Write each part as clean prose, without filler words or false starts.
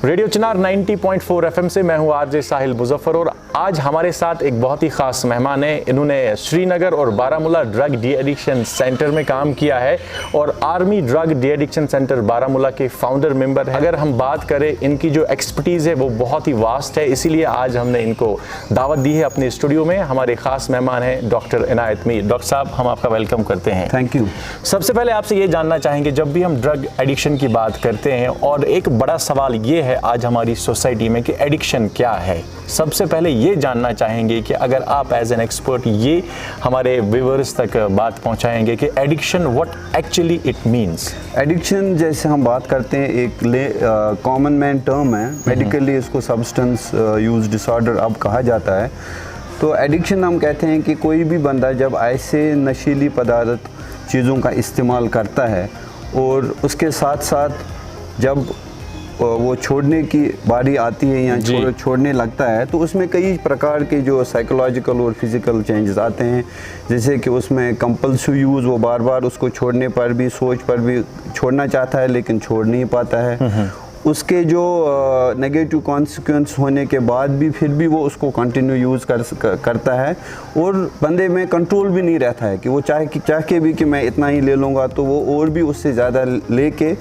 Radio चिनार 90.4 FM से मैं हूं आरजे साहिल मुजफ्फर और आज हमारे साथ एक बहुत ही ख़ास मेहमान है। इन्होंने श्रीनगर और Baramulla drug de addiction centre में काम किया है और army drug de addiction centre Baramulla के फाउंडर मेंबर हैं। अगर हम बात करें इनकी जो एक्सपर्टीज़ है वो बहुत ही वास्ट है, इसीलिए आज हमने इनको दावत दी है अपने स्टूडियो में। हमारे ख़ास मेहमान हैं डॉक्टर इनायत मीर। डॉक्टर साहब, हम आपका वेलकम करते हैं। Thank you. सबसे पहले आपसे ये जानना चाहेंगे, जब भी हम ड्रग एडिक्शन की बात करते हैं और एक बड़ा सवाल ये है आज हमारी सोसाइटी में कि एडिक्शन क्या है, सबसे पहले ये जानना चाहेंगे कि अगर आप एज एन एक्सपर्ट ये हमारे व्यूअर्स तक बात पहुंचाएंगे कि addiction what actually it means. Addiction जैसे हम बात करते हैं एक कॉमन मैन टर्म है, मेडिकली इसको सब्सटेंस यूज डिसऑर्डर अब कहा जाता है। तो एडिक्शन हम कहते हैं कि कोई भी बंदा जब ऐसे नशीली पदार्थ चीज़ों का इस्तेमाल करता है और उसके साथ साथ जब वो छोड़ने की बारी आती है या छोड़ने लगता है तो उसमें कई प्रकार के जो साइकोलॉजिकल और फिज़िकल चेंजेस आते हैं। जैसे कि उसमें कंपल्सिव यूज़, वो बार बार उसको छोड़ने पर भी, सोच पर भी छोड़ना चाहता है लेकिन छोड़ नहीं पाता है। उसके जो नेगेटिव कॉन्सिक्वेंस होने के बाद भी फिर भी वो उसको कंटिन्यू यूज़ करता है और बंदे में कंट्रोल भी नहीं रहता है कि वो चाह के भी कि मैं इतना ही ले लूँगा तो वो और भी उससे ज़्यादा लेके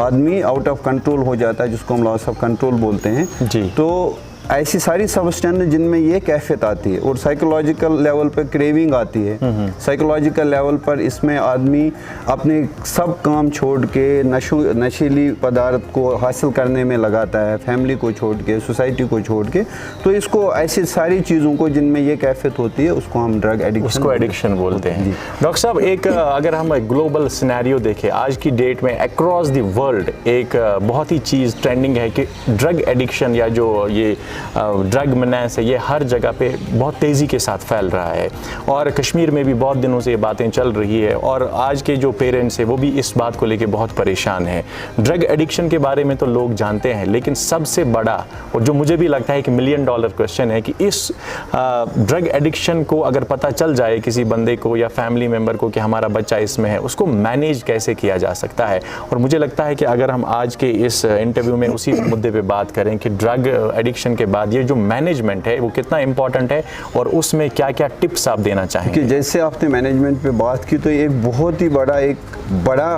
आदमी आउट ऑफ कंट्रोल हो जाता है, जिसको हम लॉस ऑफ कंट्रोल बोलते हैं जी। तो ऐसी सारी सब्सटेंस जिनमें ये कैफियत आती है और साइकोलॉजिकल लेवल पर क्रेविंग आती है। साइकोलॉजिकल लेवल पर इसमें आदमी अपने सब काम छोड़ के नशीली पदार्थ को हासिल करने में लगाता है, फैमिली को छोड़ के, सोसाइटी को छोड़ के। तो इसको ऐसी सारी चीज़ों को जिनमें ये कैफियत होती है उसको हम ड्रग एडिक्शन बोलते हैं। डॉक्टर साहब, एक अगर हम ग्लोबल सिनेरियो देखें आज की डेट में अक्रॉस द वर्ल्ड एक बहुत ही चीज़ ट्रेंडिंग है कि ड्रग एडिक्शन या जो ये ड्रग मेनेस है ये हर जगह पे बहुत तेज़ी के साथ फैल रहा है और कश्मीर में भी बहुत दिनों से ये बातें चल रही है और आज के जो पेरेंट्स हैं वो भी इस बात को लेके बहुत परेशान हैं। ड्रग एडिक्शन के बारे में तो लोग जानते हैं, लेकिन सबसे बड़ा और जो मुझे भी लगता है कि $1 मिलियन क्वेश्चन है कि इस ड्रग एडिक्शन को अगर पता चल जाए किसी बंदे को या फैमिली मेम्बर को कि हमारा बच्चा इसमें है, उसको मैनेज कैसे किया जा सकता है। और मुझे लगता है कि अगर हम आज के इस इंटरव्यू में उसी मुद्दे पर बात करें कि ड्रग एडिक्शन के बाद ये जो मैनेजमेंट है वो कितना इंपॉर्टेंट है और उसमें क्या क्या टिप्स आप देना चाहेंगे। कि जैसे आपने मैनेजमेंट पे बात की तो एक बहुत ही बड़ा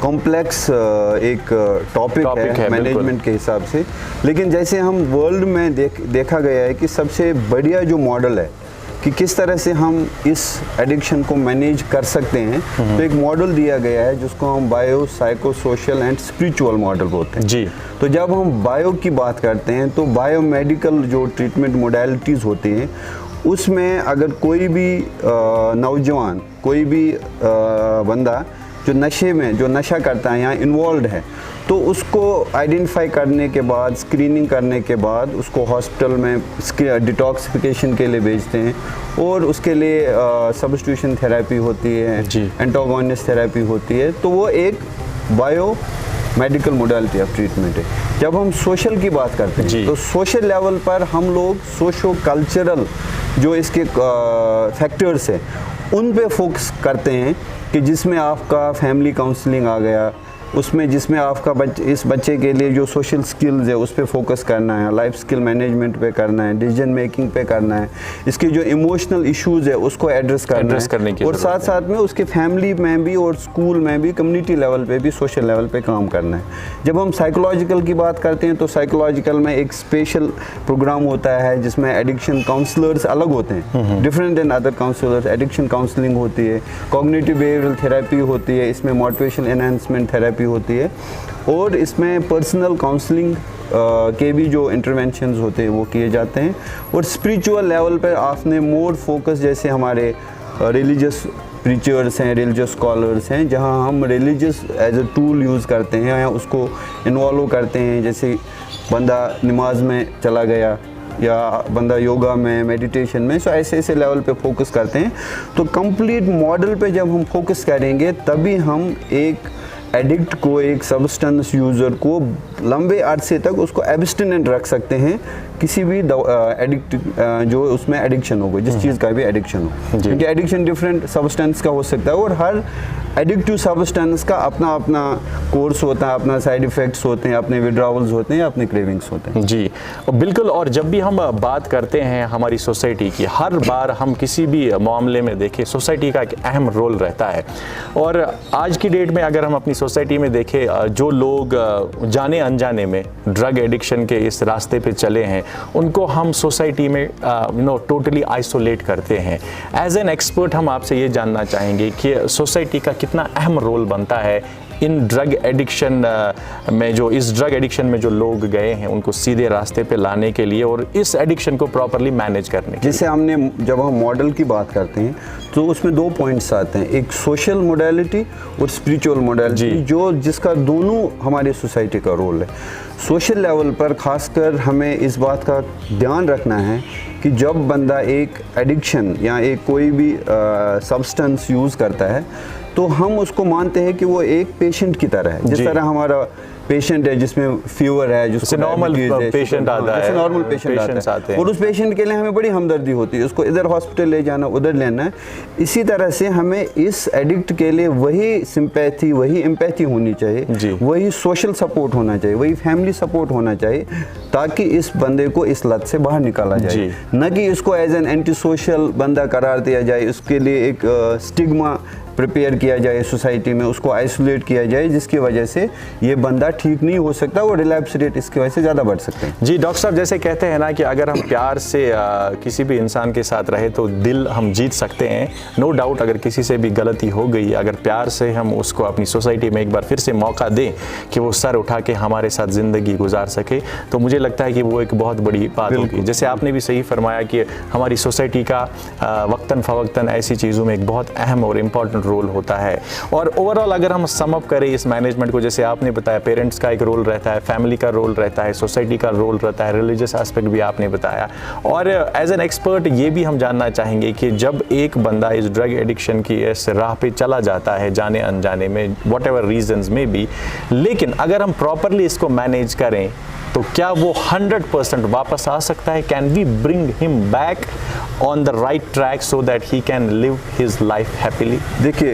कॉम्प्लेक्स एक टॉपिक है मैनेजमेंट के हिसाब से। लेकिन जैसे हम वर्ल्ड में देखा गया है कि सबसे बढ़िया जो मॉडल है कि किस तरह से हम इस एडिक्शन को मैनेज कर सकते हैं, तो एक मॉडल दिया गया है जिसको हम bio, psycho, social and spiritual model बोलते हैं जी। तो जब हम बायो की बात करते हैं तो बायोमेडिकल जो ट्रीटमेंट मोडालिटीज़ होती हैं उसमें अगर कोई भी नौजवान, कोई भी बंदा जो नशा करता है या इन्वॉल्व है तो उसको आइडेंटिफाई करने के बाद, स्क्रीनिंग करने के बाद उसको हॉस्पिटल में डिटॉक्सिफिकेशन के लिए भेजते हैं और उसके लिए सब्स्टिट्यूशन थेरेपी होती है, एंटागोनिस्ट थेरेपी होती है। तो वो एक bio medical modality of treatment है। जब हम सोशल की बात करते हैं तो सोशल लेवल पर हम लोग सोशो कल्चरल जो इसके फैक्टर्स हैं उन पे फोकस करते हैं कि जिसमें आपका फैमिली काउंसलिंग आ गया, उसमें जिसमें आपका इस बच्चे के लिए जो सोशल स्किल्स है उस पे फोकस करना है, लाइफ स्किल मैनेजमेंट पे करना है, डिसीजन मेकिंग पे करना है, इसके जो इमोशनल इश्यूज है उसको एड्रेस करने की और साथ साथ में उसके फैमिली में भी और स्कूल में भी, कम्युनिटी लेवल पे भी, सोशल लेवल पे काम करना है। जब हम साइकोलॉजिकल की बात करते हैं तो साइकोलॉजिकल में एक स्पेशल प्रोग्राम होता है जिसमें एडिक्शन काउंसलर्स अलग होते हैं, different than other counsellors. Addiction counselling होती है, कॉग्निटिव बिहेवियरल थेरेपी होती है, इसमें मोटिवेशन एनहांसमेंट थेरेपी होती है और इसमें पर्सनल काउंसलिंग के भी जो इंटरवेंशंस होते हैं वो किए जाते हैं। और स्पिरिचुअल लेवल पर आपने मोर फोकस, जैसे हमारे रिलीजियस प्रीचर्स हैं, रिलीजियस स्कॉलर्स हैं, जहां हम religious as a tool use करते हैं या उसको इन्वॉल्व करते हैं। जैसे बंदा नमाज में चला गया या बंदा योगा में, मेडिटेशन में, सो ऐसे लेवल पे फोकस करते हैं। तो कंप्लीट मॉडल पे जब हम फोकस करेंगे तभी हम एक एडिक्ट को, एक सब्सटेंस यूज़र को लंबे अरसे तक उसको एब्स्टिनेंट रख सकते हैं किसी भी एडिक्ट जो उसमें एडिक्शन हो गई, जिस चीज़ का भी एडिक्शन हो, क्योंकि एडिक्शन डिफरेंट सब्सटेंस का हो सकता है और हर एडिक्टिव सब्सटेंस का अपना अपना कोर्स होता है, अपना साइड इफ़ेक्ट्स होते हैं, अपने विड्रॉवल्स होते हैं, अपने क्रेविंग्स होते हैं। जी बिल्कुल। और जब भी हम बात करते हैं हमारी सोसाइटी की, हर बार हम किसी भी मामले में देखें सोसाइटी का एक अहम रोल रहता है। और आज की डेट में अगर हम अपनी सोसाइटी में देखें, जो लोग जाने अनजाने में ड्रग एडिक्शन के इस रास्ते पे चले हैं, उनको हम सोसाइटी में टोटली आइसोलेट करते हैं। एज एन एक्सपर्ट हम आपसे ये जानना चाहेंगे कि सोसाइटी का कितना अहम रोल बनता है इन ड्रग एडिक्शन में, जो इस ड्रग एडिक्शन में जो लोग गए हैं उनको सीधे रास्ते पे लाने के लिए और इस एडिक्शन को प्रॉपरली मैनेज करने के जैसे हमने जब हम मॉडल की बात करते हैं तो उसमें 2 पॉइंट्स आते हैं, एक सोशल मोडालिटी और स्पिरिचुअल मोडालिटी, जो जिसका दोनों हमारी सोसाइटी का रोल है। सोशल लेवल पर खासकर हमें इस बात का ध्यान रखना है कि जब बंदा एक एडिक्शन या एक कोई भी सब्सटेंस यूज़ करता है तो हम उसको मानते हैं कि वो एक पेशेंट की तरह है। जिस तरह हमारा पेशेंट है जिसमें फीवर है, जिसको नॉर्मल पेशेंट आता है, नॉर्मल पेशेंट आते हैं और उस पेशेंट के लिए हमें बड़ी हमदर्दी होती है, उसको इधर हॉस्पिटल ले जाना, उधर लेना है। इसी तरह से हमें इस एडिक्ट के लिए वही सिंपैथी, वही एम्पैथी होनी चाहिए, वही सोशल सपोर्ट होना चाहिए, वही फैमिली सपोर्ट होना चाहिए, ताकि इस बंदे को इस लत से बाहर निकाला जाए, न कि इसको एज एन एंटी सोशल बंदा करार दिया जाए, उसके लिए एक स्टिग्मा प्रिपेयर किया जाए सोसाइटी में, उसको आइसोलेट किया जाए, जिसकी वजह से ये बंदा ठीक नहीं हो सकता और रिलैप्स रेट इसकी वजह से ज़्यादा बढ़ सकते हैं। जी डॉक्टर साहब, जैसे कहते हैं ना कि अगर हम प्यार से किसी भी इंसान के साथ रहे तो दिल हम जीत सकते हैं। नो डाउट, अगर किसी से भी गलती हो गई, अगर प्यार से हम उसको अपनी सोसाइटी में एक बार फिर से मौका दें कि वो सर उठा के हमारे साथ ज़िंदगी गुजार सके, तो मुझे लगता है कि वो एक बहुत बड़ी बात होगी। जैसे आपने भी सही फरमाया कि हमारी सोसाइटी का वक्तन फ़वक्तन ऐसी चीज़ों में एक बहुत अहम और इम्पॉर्टेंट रोल होता है। और ओवरऑल अगर हम सम अप करें इस मैनेजमेंट को, जैसे आपने बताया पेरेंट्स का एक रोल रहता है, फैमिली का रोल रहता है, सोसाइटी का रोल रहता है, रिलीजियस एस्पेक्ट भी आपने बताया, और एज एन एक्सपर्ट ये भी हम जानना चाहेंगे कि जब एक बंदा इस ड्रग एडिक्शन की इस राह पे चला जाता है जाने अनजाने में, वट एवर रीजंस में भी, लेकिन अगर हम प्रॉपरली इसको मैनेज करें तो क्या वो 100% वापस आ सकता है? Can we bring him back on the right track so that he can live his life happily? देखिए,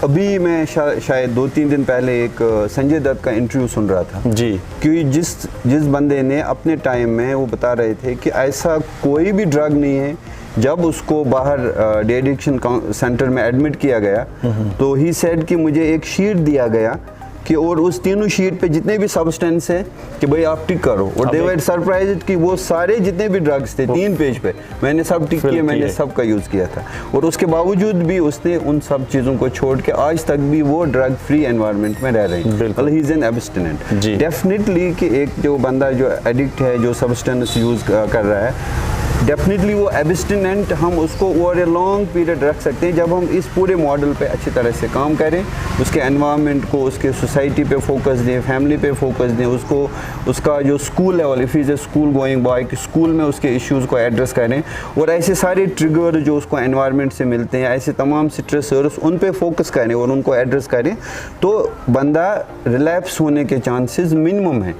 अभी मैं शायद 2-3 दिन पहले एक संजय दत्त का इंटरव्यू सुन रहा था जी, कि जिस बंदे ने अपने टाइम में वो बता रहे थे कि ऐसा कोई भी ड्रग नहीं है, जब उसको बाहर डी एडिक्शन सेंटर में एडमिट किया गया तो ही सेड कि मुझे एक शीट दिया गया कि और उस तीनों शीट पे जितने भी सब्सटेंस है कि भाई आप टिक करो, और दे वर सरप्राइज्ड कि वो सारे जितने भी ड्रग्स थे 3 पेज पे मैंने सब टिक किए, मैंने सबका यूज़ किया था, और उसके बावजूद भी उसने उन सब चीज़ों को छोड़ के आज तक भी वो ड्रग फ्री एनवायरनमेंट में रह रहे हैं, मतलब ही इज़ एन एब्स्टिनेंट। डेफिनेटली कि एक जो बंदा जो एडिक्ट है, जो सब्सटेंस यूज़ कर रहा है, डेफिनेटली वो एब्स्टिनेंट हम उसको ओवर ए लॉन्ग पीरियड रख सकते हैं जब हम इस पूरे मॉडल पे अच्छी तरह से काम करें, उसके एनवायरनमेंट को, उसके सोसाइटी पे फोकस दें, फैमिली पे फोकस दें, उसको उसका जो school level, if is a school going boy, school में उसके इश्यूज़ को एड्रेस करें, और ऐसे सारे ट्रिगर जो उसको एनवायरनमेंट से मिलते हैं, ऐसे तमाम स्ट्रेसर्स, उन पे फोकस करें और उनको एड्रेस करें, तो बंदा रिलैप्स होने के चांसेस मिनिमम है।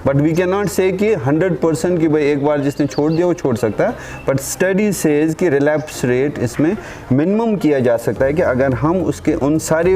बट वी कैन नॉट से कि 100% कि भाई एक बार जिसने छोड़ दिया वो छोड़ सकता है, बट स्टडी सेज कि रिलैप्स रेट इसमें मिनिमम किया जा सकता है कि अगर हम उसके उन सारे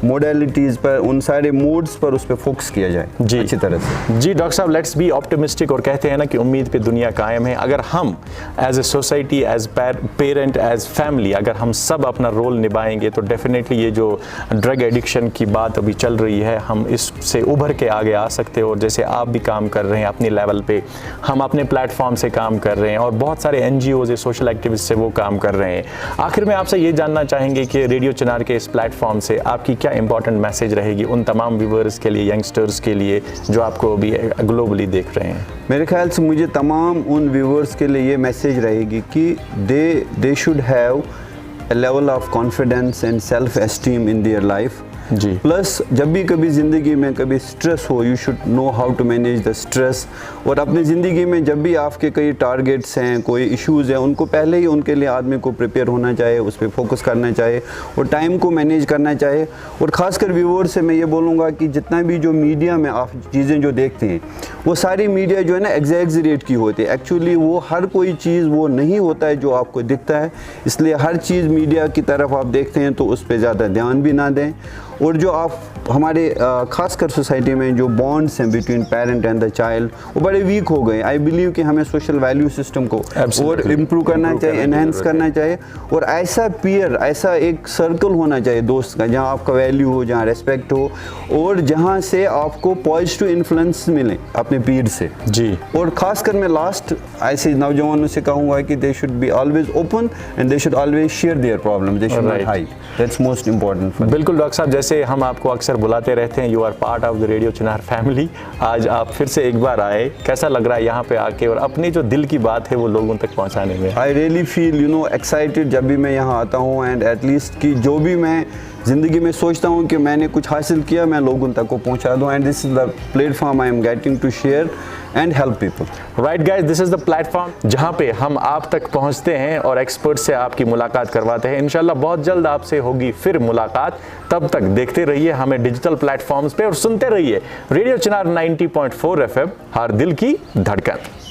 मोडालिटीज़ पर, उन सारे मोड्स पर उस पर फोकस किया जाए जी अच्छी तरह से। जी डॉक्टर साहब, लेट्स बी ऑप्टिमिस्टिक, और कहते हैं ना कि उम्मीद पे दुनिया कायम है। अगर हम as a society, as parent, as family, अगर हम सब अपना रोल निभाएंगे तो डेफिनेटली ये जो ड्रग एडिक्शन की बात अभी चल रही है, हम इससे उभर के आगे आ सकते हैं। और जैसे आप भी काम कर रहे हैं अपनी लेवल पे, हम अपने प्लेटफॉर्म से काम कर रहे हैं, और बहुत सारे NGOs, सोशल एक्टिविस्ट से वो काम कर रहे हैं। आखिर में आपसे ये जानना चाहेंगे कि रेडियो चिनार के इस प्लेटफॉर्म से आपकी क्या इंपॉर्टेंट मैसेज रहेगी उन तमाम व्यूअर्स के लिए, यंगस्टर्स के लिए जो आपको अभी ग्लोबली देख रहे हैं? मेरे ख्याल से मुझे तमाम उन व्यूअर्स के लिए ये मैसेज रहेगी कि they should have a level of confidence and self esteem in their life, जी। प्लस जब भी कभी ज़िंदगी में कभी स्ट्रेस हो, you should know how to manage the stress. और अपनी ज़िंदगी में जब भी आपके कई टारगेट्स हैं, कोई इश्यूज़ हैं, उनको पहले ही उनके लिए आदमी को प्रिपेयर होना चाहिए, उस पर फोकस करना चाहिए और टाइम को मैनेज करना चाहिए। और ख़ासकर व्यूअर्स से मैं ये बोलूँगा कि जितना भी जो मीडिया में आप चीज़ें जो देखते हैं, वो सारी मीडिया जो है ना एग्जैजरेट की होती है। एक्चुअली वो हर कोई चीज़ वो नहीं होता है जो आपको दिखता है, इसलिए हर चीज़ मीडिया की तरफ आप देखते हैं तो उस पर ज़्यादा ध्यान भी ना दें। और जो आप हमारे खासकर सोसाइटी में जो बॉन्ड्स हैं between parent and the child, वो बड़े वीक हो गए। आई बिलीव कि हमें सोशल वैल्यू सिस्टम को और इम्प्रूव करना चाहिए, एनहेंस करना चाहिए। और ऐसा पीयर, ऐसा एक सर्कल होना चाहिए दोस्त का, जहाँ आपका वैल्यू हो, जहाँ रेस्पेक्ट हो और जहाँ से आपको पॉजिटिव इन्फ्लुएंस मिले अपने पीर से जी। और खासकर मैं लास्ट ऐसे नौजवानों से कहूँगा कि they should be always open and they should always share their problem, they should not hide. That's most important. बिल्कुल डॉक्टर साहब, जैसे हम आपको अक्सर बुलाते रहते हैं, you are part of the radio Chinar family. आज आप फिर से एक बार आए, कैसा लग रहा है यहाँ पे आके और अपनी जो दिल की बात है वो लोगों तक पहुँचाने में? आई रियली फील एक्साइटेड जब भी मैं यहाँ आता हूँ एंड एटलीस्ट कि जो भी मैं ज़िंदगी में सोचता हूँ कि मैंने कुछ हासिल किया, मैं लोगों तक को पहुँचा दूँ। And this is the platform I am getting to share and help people. Right guys, this is the platform जहाँ पे हम आप तक पहुँचते हैं और एक्सपर्ट से आपकी मुलाकात करवाते हैं। इंशाल्लाह बहुत जल्द आपसे होगी फिर मुलाकात। तब तक देखते रहिए हमें डिजिटल प्लेटफॉर्म्स पे और सुनते रहिए रेडियो चिनार 90.4 FM, हर दिल की धड़कन।